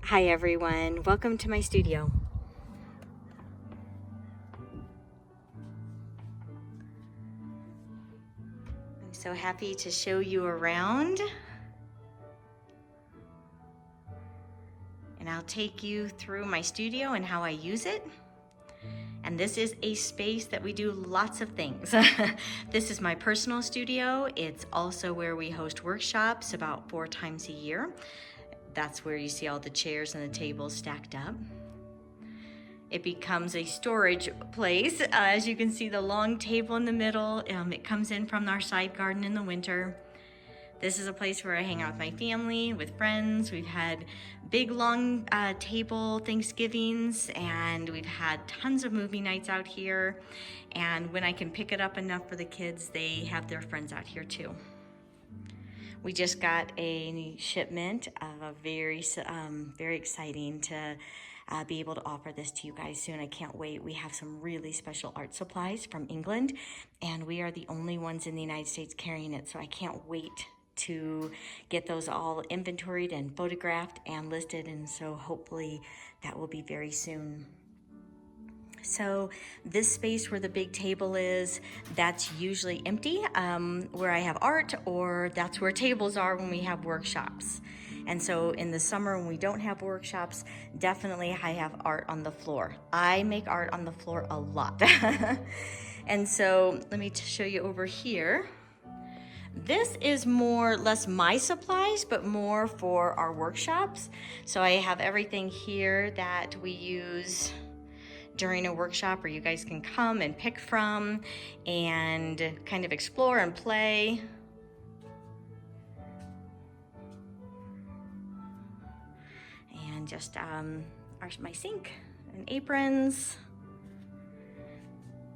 Hi everyone, welcome to my studio. I'm so happy to show you around. And I'll take you through my studio and how I use it. And this is a space that we do lots of things. This is my personal studio. It's also where we host workshops about 4 times a year. That's where you see all the chairs and the tables stacked up. It becomes a storage place. As you can see, the long table in the middle, it comes in from our side garden in the winter. This is a place where I hang out with my family, with friends. We've had big, long table Thanksgivings, and we've had tons of movie nights out here. And when I can pick it up enough for the kids, they have their friends out here too. We just got a shipment of very exciting to be able to offer this to you guys soon. I can't wait. We have some really special art supplies from England, and we are the only ones in the United States carrying it, so I can't wait to get those all inventoried and photographed and listed, and so hopefully that will be very soon. So this space where the big table is, that's usually empty, where I have art, or that's where tables are when we have workshops. And so in the summer when we don't have workshops, definitely I have art on the floor. I make art on the floor a lot. And so let me show you over here. This is more or less my supplies, but more for our workshops. So I have everything here that we use during a workshop where you guys can come and pick from and kind of explore and play. And just my sink and aprons.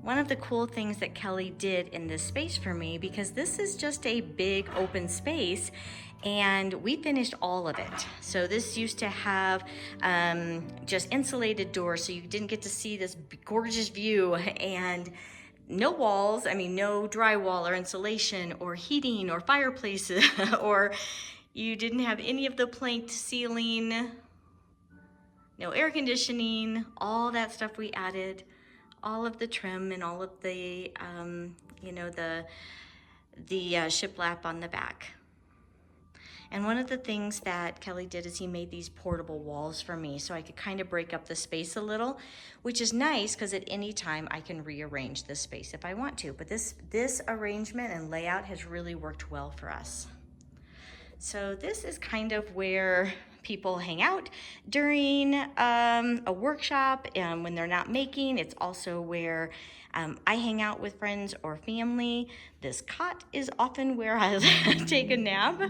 One of the cool things that Kelly did in this space for me, because this is just a big open space, and we finished all of it. So this used to have just insulated doors, so you didn't get to see this gorgeous view, and no walls, no drywall or insulation or heating or fireplaces, or you didn't have any of the planked ceiling, no air conditioning, all that stuff we added. All of the trim and all of the, shiplap on the back. And one of the things that Kelly did is he made these portable walls for me so I could kind of break up the space a little, which is nice because at any time I can rearrange this space if I want to. But this arrangement and layout has really worked well for us. So this is kind of where people hang out during a workshop, and when they're not making. It's also where I hang out with friends or family. This cot is often where I take a nap.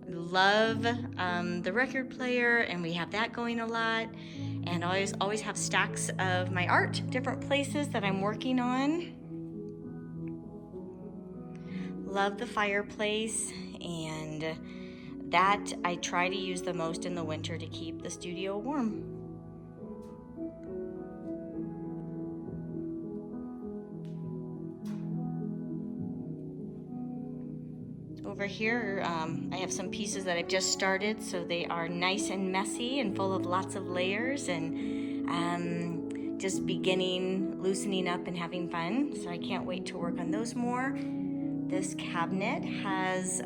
Love the record player, and we have that going a lot. And I always have stacks of my art, different places that I'm working on. Love the fireplace, and that I try to use the most in the winter to keep the studio warm. Over here, I have some pieces that I've just started, so they are nice and messy and full of lots of layers, and just beginning, loosening up and having fun. So I can't wait to work on those more. This cabinet has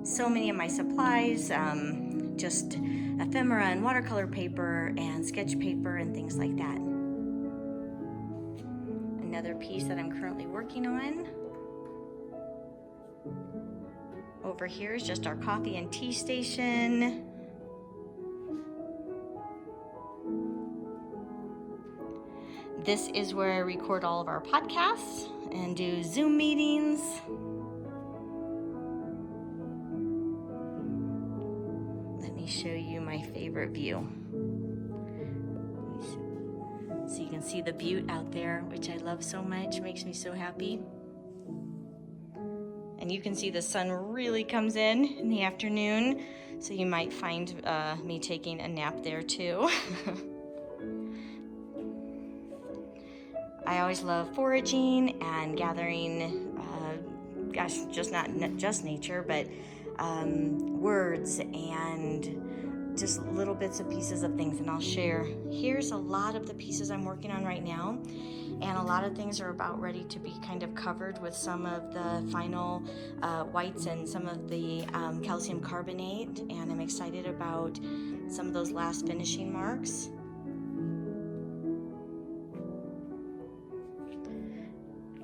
so many of my supplies, just ephemera and watercolor paper and sketch paper and things like that. Another piece that I'm currently working on. Over here is just our coffee and tea station. This is where I record all of our podcasts and do Zoom meetings. Let me show you my favorite view. So you can see the butte out there, which I love so much, makes me so happy. And you can see the sun really comes in the afternoon, so you might find me taking a nap there too. I always love foraging and gathering gosh, just not just nature, but words and just little bits and pieces of things. And I'll share. Here's a lot of the pieces I'm working on right now. And a lot of things are about ready to be kind of covered with some of the final whites and some of the calcium carbonate. And I'm excited about some of those last finishing marks.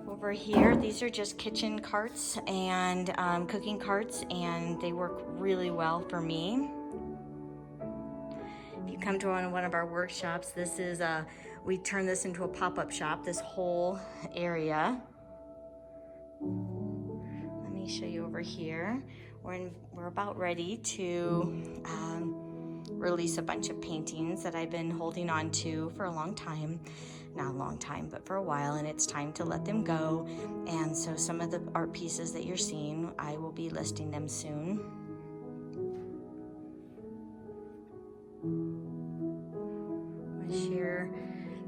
Over here, these are just kitchen carts and cooking carts, and they work really well for me. If you come to one of our workshops, this is we turn this into a pop-up shop, this whole area. Let me show you over here. We're about ready to release a bunch of paintings that I've been holding on to for a long time. Not a long time, but for a while, and it's time to let them go. And so some of the art pieces that you're seeing, I will be listing them soon. Here,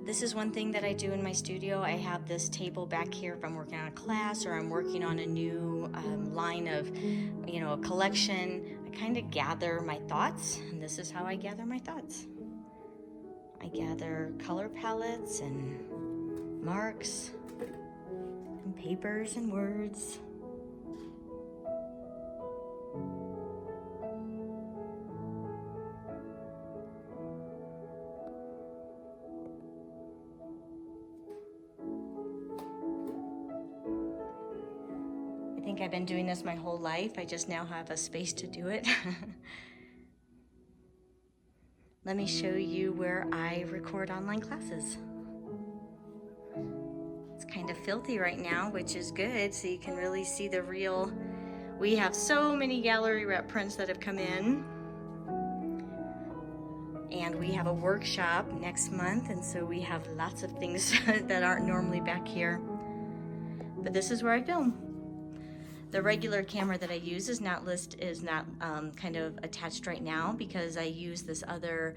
this is one thing that I do in my studio. I have this table back here if I'm working on a class or I'm working on a new line of, a collection. I kind of gather my thoughts, and this is how I gather my thoughts. I gather color palettes and marks and papers and words. I think I've been doing this my whole life. I just now have a space to do it. Let me show you where I record online classes. It's kind of filthy right now, which is good, so you can really see the real. We have so many gallery rep prints that have come in. And we have a workshop next month, and so we have lots of things that aren't normally back here. But this is where I film. The regular camera that I use is not kind of attached right now because I use this other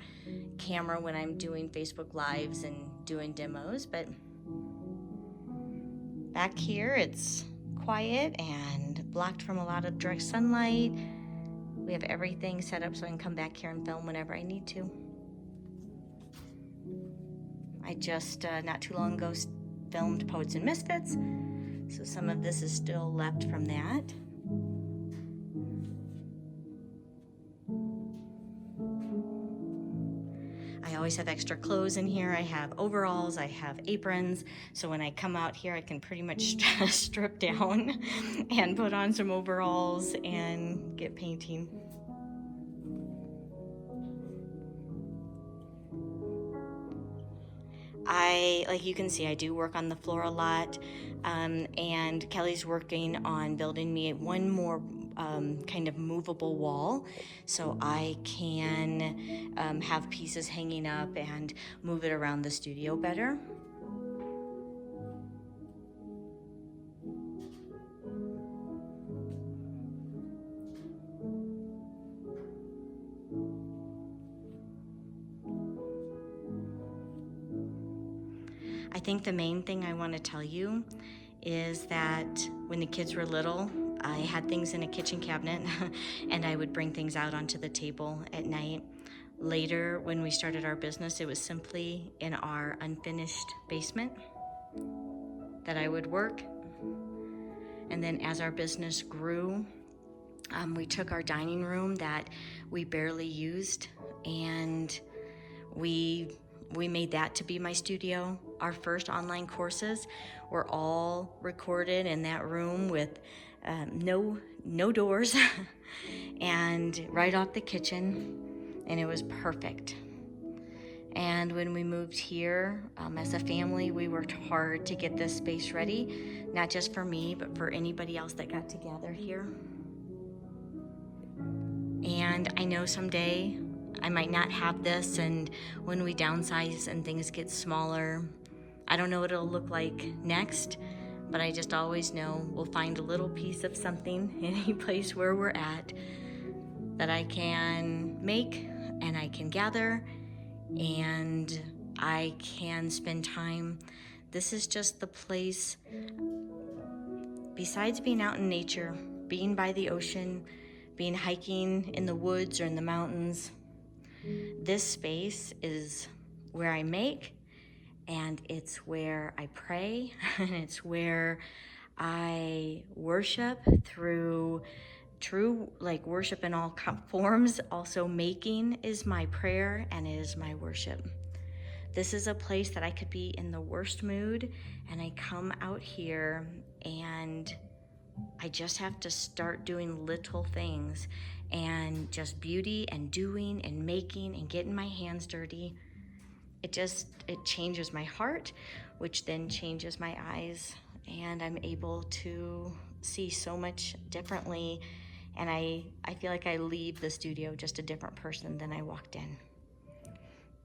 camera when I'm doing Facebook Lives and doing demos. But back here, it's quiet and blocked from a lot of direct sunlight. We have everything set up so I can come back here and film whenever I need to. I just, not too long ago, filmed Poets and Misfits. So some of this is still left from that. I always have extra clothes in here. I have overalls, I have aprons. So when I come out here, I can pretty much strip down and put on some overalls and get painting. Like you can see, I do work on the floor a lot, and Kelly's working on building me one more kind of movable wall so I can have pieces hanging up and move it around the studio better. I think the main thing I want to tell you is that when the kids were little, I had things in a kitchen cabinet and I would bring things out onto the table at night. Later, when we started our business, it was simply in our unfinished basement that I would work. And then as our business grew, we took our dining room that we barely used and we made that to be my studio. Our first online courses were all recorded in that room with no doors and right off the kitchen, and it was perfect. And when we moved here, as a family, we worked hard to get this space ready, not just for me, but for anybody else that got together here. And I know someday I might not have this, and when we downsize and things get smaller, I don't know what it'll look like next, but I just always know we'll find a little piece of something in any place where we're at that I can make and I can gather and I can spend time. This is just the place besides being out in nature, being by the ocean, being hiking in the woods or in the mountains, this space is where I make, and it's where I pray, and it's where I worship through true worship in all forms. Also, making is my prayer and it is my worship. This is a place that I could be in the worst mood, and I come out here and I just have to start doing little things, and just beauty and doing and making and getting my hands dirty. It changes my heart, which then changes my eyes, and I'm able to see so much differently. And I feel like I leave the studio just a different person than I walked in.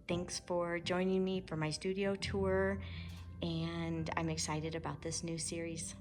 Thanks for joining me for my studio tour, and I'm excited about this new series.